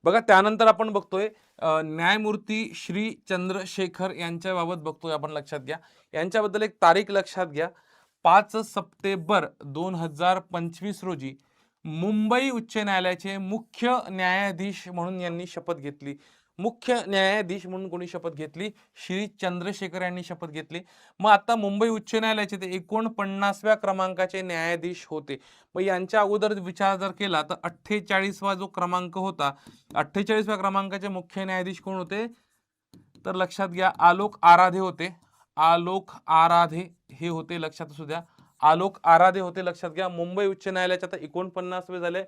बघा त्यानंतर आपण बघतोय न्यायमूर्ती श्री चंद्रशेखर यांच्याबाबत बघतोय आपण, लक्षात घ्या. यांच्याबद्दल एक तारीख लक्षात घ्या. 5 सप्टेंबर 2025 रोजी मुंबई उच्च न्यायालयाचे मुख्य न्यायाधीश म्हणून यांनी शपथ घेतली. मुख्य न्यायाधीश म्हणून कोणी शपथ घेतली? श्री चंद्रशेखर यांनी शपथ घेतली. मग आता मुंबई उच्च न्यायालयाचे ते 49व्या क्रमांकाचे न्यायाधीश होते. मग यांच्या अगोदर विचार जर केला तर 48वा जो क्रमांक होता, 48व्या क्रमांकाचे मुख्य न्यायाधीश कोण होते? तर लक्षात घ्या, आलोक आराधे होते. आलोक आराधे हे होते, लक्षात असू द्या. आलोक आराधे होते, लक्षात घ्या. मुंबई उच्च न्यायालयाचे आता 49वे झाले.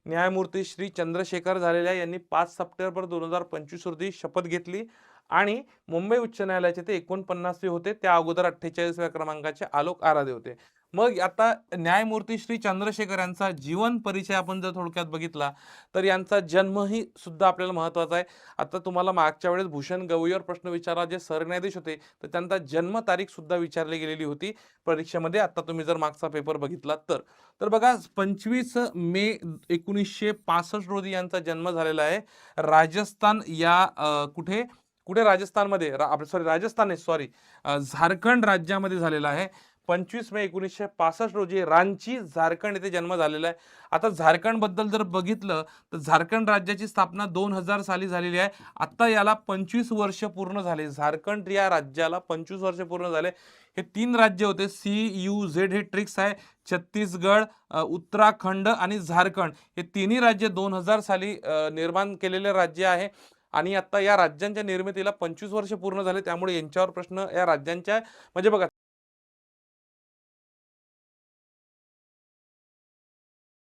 न्यायमूर्ती श्री चंद्रशेखर झालेल्या यांनी 5 सप्टेंबर 2025 रोजी शपथ घेतली आणि मुंबई उच्च न्यायालयाचे ते 49वे होते. त्या अगोदर 48व्या क्रमांकाचे आलोक आराधे होते. मग आता न्यायमूर्ती श्री चंद्रशेखर यांचा जीवन परिचय आपण जर थोडक्यात बघितला तर यांचा जन्मही सुद्धा आपल्याला महत्त्वाचा आहे. आता तुम्हाला मागच्या वेळेस भूषण गवईवर प्रश्न विचारला, जे सरन्यायाधीश होते, तर त्यांचा जन्म तारीख सुद्धा विचारली गेलेली होती परीक्षेमध्ये. आता तुम्ही जर मागचा पेपर बघितला तर बघा 25 मे 1965 रोजी यांचा जन्म झालेला आहे. राजस्थान या कुठे कुठे राजस्थानमध्ये राजस्थान नाही, सॉरी, झारखंड राज्यामध्ये झालेला आहे. 25 मे 1965 रोजी रांची, झारखंड येथे जन्म झालेला आहे. आता झारखंड बद्दल जर बघितलं तर झारखंड राज्याची स्थापना 2000 साली झालेली आहे. आता याला 25 वर्ष पूर्ण झाले. झारखंड या राज्याला 25 वर्ष पूर्ण झाले. हे 3 राज्य होते, CUZ हे ट्रिक्स आहे. छत्तीसगड, उत्तराखंड आणि झारखंड हे तिन्ही राज्य 2000 साली निर्माण केलेले राज्य आहे. आणि आता या राज्यांच्या निर्मितीला 25 वर्ष पूर्ण झाले. त्यामुळे यांच्यावर प्रश्न या राज्यांच्या म्हणजे बघा